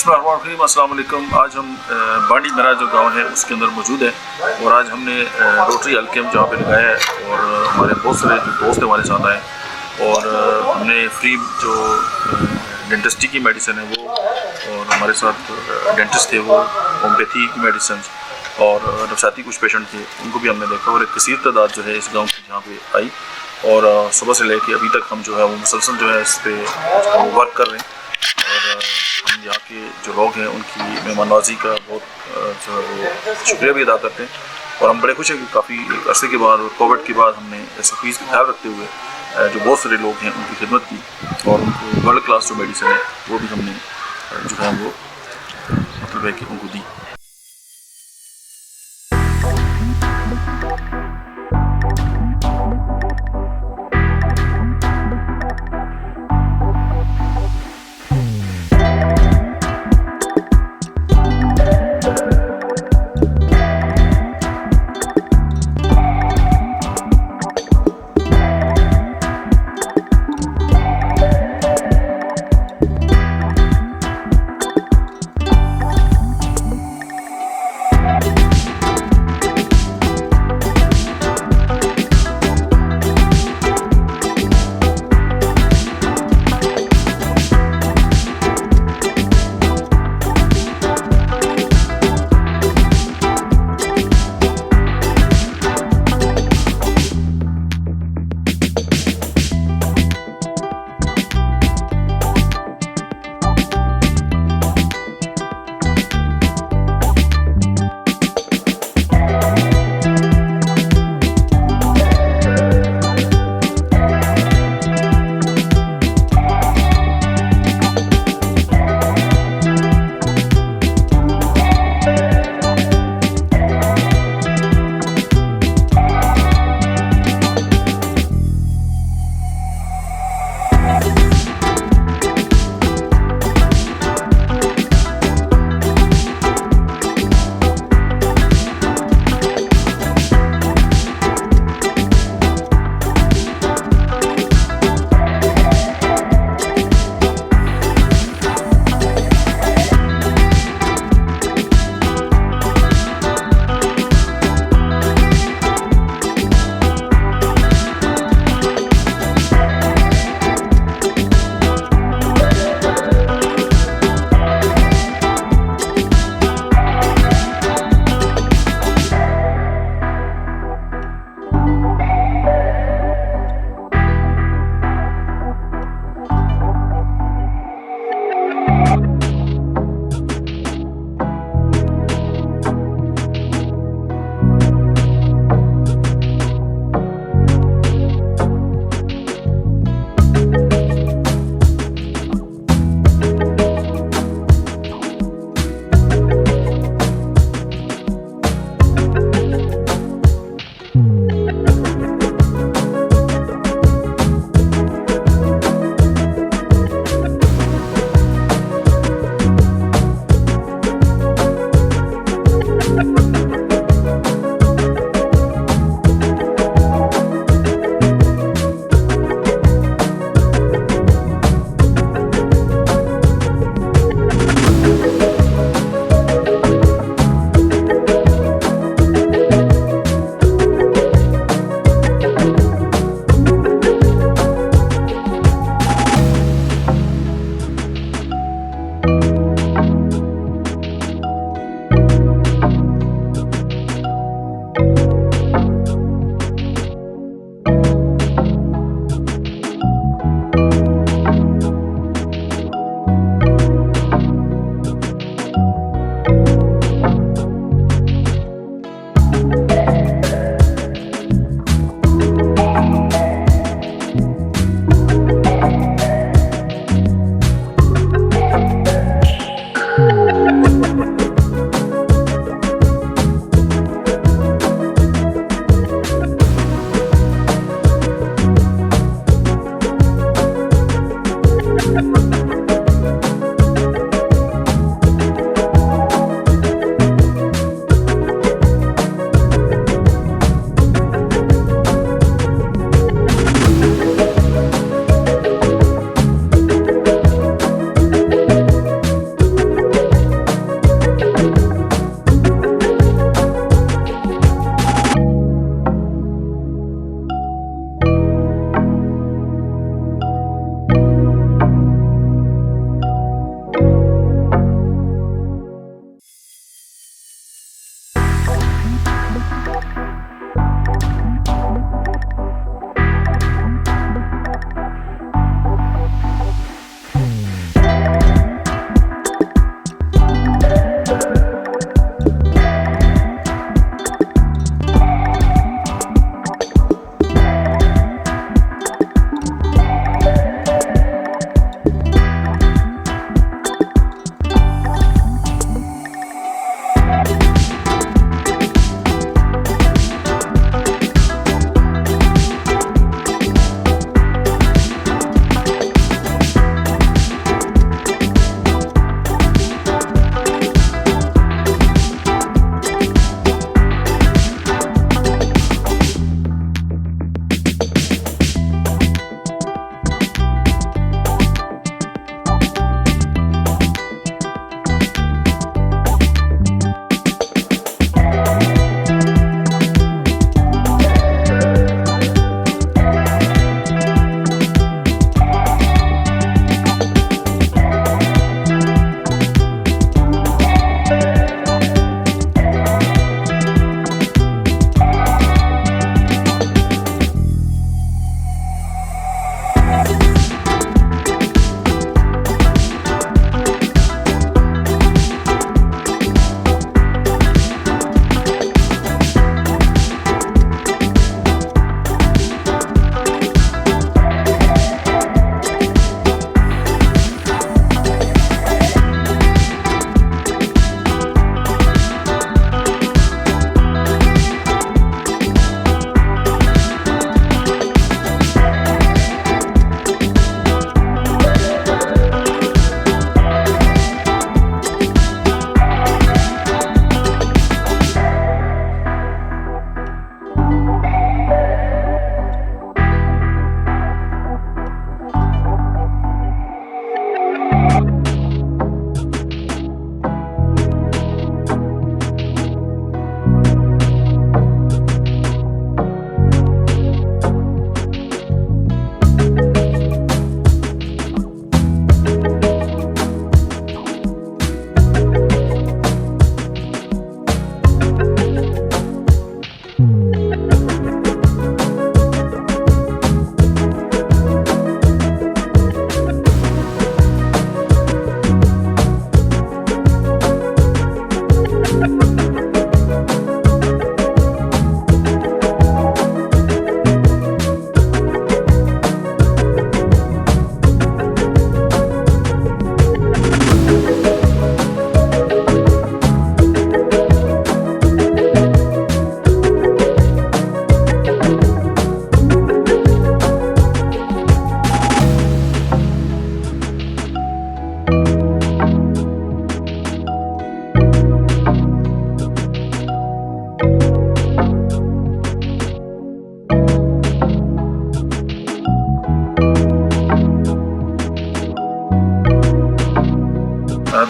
बिस्मिल्लाहिर्रहमानिर्रहीम, अस्सलाम वालेकुम। आज हम बांडी मेरा जो गांव है उसके अंदर मौजूद है और आज हमने रोटरी हेल्थ कैंप जहाँ पे लगाया है और हमारे बहुत सारे जो दोस्त हमारे साथ आए और हमने फ्री जो डेंटिस्ट्री की मेडिसिन है वो और हमारे साथ डेंटिस्ट थे वो होम्योपैथी की मेडिसिन और नफसाती कुछ पेशेंट थे उनको भी हमने देखा और एक कसीर तादाद जो है इस गाँव की जहाँ पे आई और सुबह से लेके अभी तक हम जो है वो मुसलसल जो है इस पर वर्क कर रहे हैं और हम यहाँ के जो लोग हैं उनकी मेहमानवाजी का बहुत जो है वो शुक्रिया भी अदा करते हैं और हम बड़े खुश हैं कि काफ़ी एक अरसे के बाद और कोविड के बाद हमने SOPs का ख्याल रखते हुए जो बहुत सारे लोग हैं उनकी खिदमत की और उनको वर्ल्ड क्लास जो मेडिसिन है वो भी हमने जो है वो मतलब है कि उनको दी।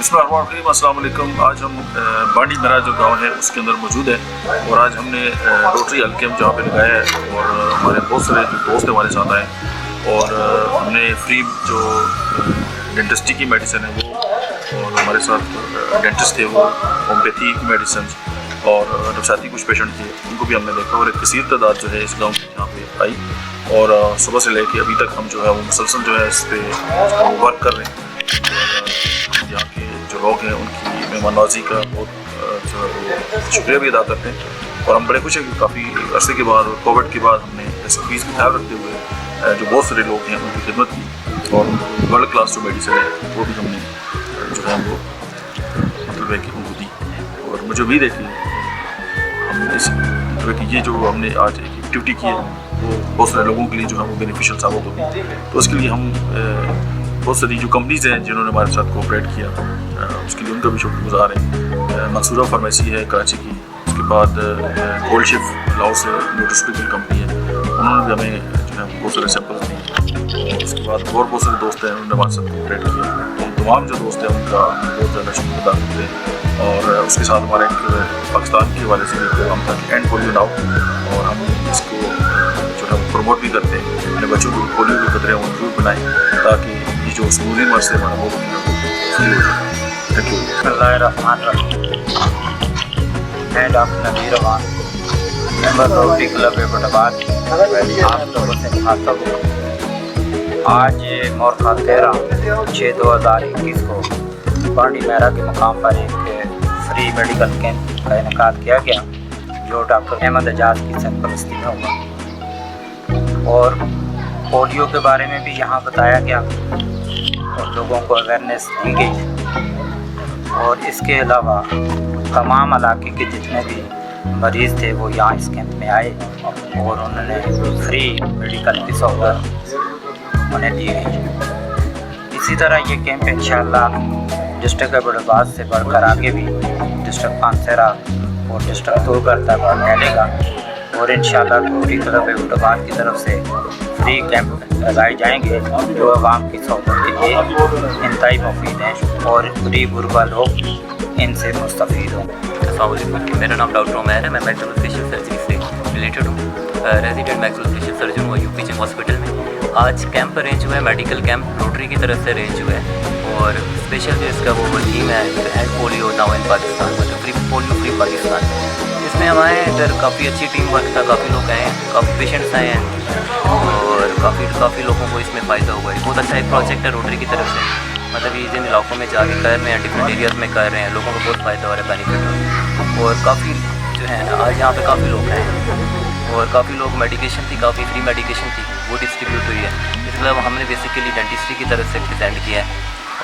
बिस्मिल्लाहिर्रहमानिर्रहीम, अस्सलाम वालेकुम। आज हम बाड़ी मेरा जो गांव है उसके अंदर मौजूद है और आज हमने रोटरी हेल्थ कैंप जहाँ पे लगाया है और हमारे बहुत सारे जो दोस्त हमारे साथ आए और हमने फ्री जो डेंटिस्ट्री की मेडिसिन है वो और हमारे साथ डेंटिस्ट थे वो होम्योपैथी की मेडिसिन और नफसाती कुछ पेशेंट थे उनको भी हमने देखा और एक कसीर तादाद जो है इस गाँव में यहाँ पे आई और सुबह से लेके अभी तक हम जो है वो मुसलसल जो है इस पर वर्क कर रहे हैं। यहाँ के जो लोग हैं उनकी मेहमानवाजी का बहुत जो है वो शुक्रिया भी अदा करते हैं और हम बड़े खुश हैं कि काफ़ी अरसे के बाद कोविड के बाद हमने इस फीस का ख्याल रखते हुए जो बहुत सारे लोग हैं उनकी खिदमत की और वर्ल्ड क्लास जो मेडिसिन है वो भी हमने जो है वो मतलब है कि उनको दी और मुझे उम्मीद है कि हम इस मतलब कि ये जो हमने आज एक एक्टिविटी की है वो बहुत सारे लोगों के लिए जो है वो बेनिफिशियल साबित होगी। तो उसके लिए हम बहुत सारी जो कंपनीज़ हैं जिन्होंने हमारे साथ कोऑपरेट किया उसके लिए उनका भी शुक्रगुजार है। मंसूरा फार्मेसी है कराची की, उसके बाद गोल्ड शिप लाहौर से न्यूट्रिस्पिकल कंपनी है, उन्होंने भी हमें जो है बहुत सारे सैंपल्स दिए। उसके बाद और बहुत सारे दोस्त हैं उन्होंने हमारे साथ कोऑपरेट किया। तो तमाम जो दोस्त हैं उनका बहुत ज़्यादा शुक्र अदा करते हैं और उसके साथ हमारा एक पाकिस्तान के हवाले से भी प्रोग्राम था कि एंड पोलियो नाउ और हम इसको जो है प्रमोट भी करते हैं अपने बच्चों को पोलियो के खतरे वो जरूर बनाएँ ताकि ये जो स्कूलिंग वर्ष से हमारा वो फ्री हो जाए। Thank you. मैं doctor Nabeer Awan member Rotary Club Abbottabad आप लोगों से मुखातब हूँ। आज मोरखा 13/6/2021 को बाड़ी मेरा के मुकाम पर एक फ्री मेडिकल कैंप का इनेकाद किया गया जो डॉक्टर अहमद एजाज की सरपरस्ती में हुआ और पोलियो के बारे में भी यहाँ बताया गया और लोगों को अवेयरनेस दी गई और इसके अलावा तमाम इलाके के जितने भी मरीज़ थे वो यहाँ इस कैंप में आए और उन्होंने फ्री मेडिकल की सहूलत उन्हें दी गई। इसी तरह ये कैंप इंशाअल्लाह डिस्ट्रिक्ट एबटाबाद से बढ़कर आगे भी डिस्ट्रिक्ट पानसेरा और डिस्ट्रिक्ट तोरगर तक फैलेगा और इंशाअल्लाह रोटरी क्लब एबटाबाद की तरफ से फ्री कैंप लगाए जाएंगे जो आवाम की सहूलत के लिए इंतहाई मुफीद हैं और गरीब गुरबा लोग इनसे मुस्तफ़ीद हों। अस्सलामुअलैकुम, मेरा नाम डॉक्टर उमैर है। मैं मैक्सिलोफेशियल सर्जरी से रिलेटेड हूँ। रेजिडेंट मैक्सिलोफेशियल सर्जन हुआ यूपी जिम हॉस्पिटल में। आज कैंप अरेंज हुआ है, मेडिकल कैंप रोटरी की तरफ से अरेंज हुआ है और स्पेशल जो इसका वो थीम है and polio now in Pakistan, मतलब फ्री पोलियो फ्री पाकिस्तान। इसमें हमारे इधर काफ़ी अच्छी टीम वर्क था, काफ़ी लोग आए हैं, काफ़ी पेशेंट्स आए हैं और काफ़ी लोगों को इसमें फ़ायदा हुआ है। बहुत अच्छा एक प्रोजेक्ट है रोटरी की तरफ से, मतलब ये जिन इलाकों में जाके कर रहे हैं, डिफरेंट एरियाज़ में कर रहे हैं, लोगों को बहुत फ़ायदा हो रहा है, बेनिफिट और काफ़ी जो है ना आज यहाँ पे काफ़ी लोग हैं और काफ़ी लोग मेडिकेशन थी, काफ़ी फ्री मेडिकेशन थी वो डिस्ट्रीब्यूट हुई है। इसके अलावा हमने बेसिकली डेंटिस्ट्री की तरफ से प्रेजेंट किया है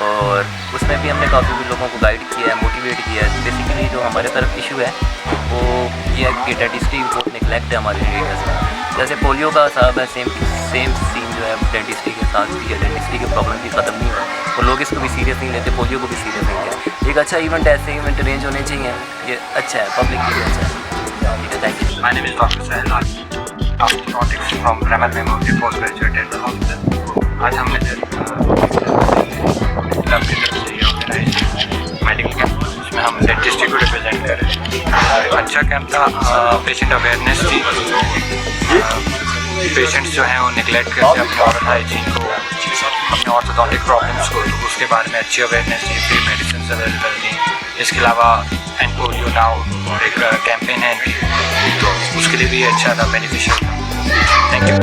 और उसमें भी हमने काफ़ी भी लोगों को गाइड किया है, मोटिवेट किया है। बेसिकली जो हमारे तरफ इशू है वो ये है कि डेंटिस्ट्री बहुत निगलेक्ट है हमारे एरियाज़ में। जैसे पोलियो का साहब है, सेम सीन जो है डेंटिस्ट्री के साथ भी है, डेंटिस्ट्री के प्रॉब्लम भी ख़त्म नहीं हुआ और लोग इसको भी सीरियस नहीं लेते, पोलियो को भी सीरियस नहीं लेते। एक अच्छा इवेंट, ऐसे इवेंट अरेंज होने चाहिए, ये अच्छा है, पब्लिक के लिए अच्छा है। Thank you. My name is Dr. Sahil Orthodontist from Ramat Memorial Postgraduate Dental Hospital. आज हमने क्लब की तरफ से ऑर्गेनाइज मेडिकल कैंप जिसमें हम डेंटिस्ट्री को रिप्रेजेंट कर रहे हैं। अच्छा कैंप था, पेशेंट अवेयरनेस थी। पेशेंट्स जो हैं वो निगलेक्ट करते हैं अपने ओरल हाइजीन को, अपने ऑर्थोडोंटिक प्रॉब्लम्स को, तो उसके बारे में अच्छी अवेयरनेस थी, फ्री मेडिसिन अवेलेबल थी। इसके अलावा एंड पोलियो नाउ और एक कैंपेन है तो उसके लिए भी अच्छा था, बेनिफिशियल था। Thank you.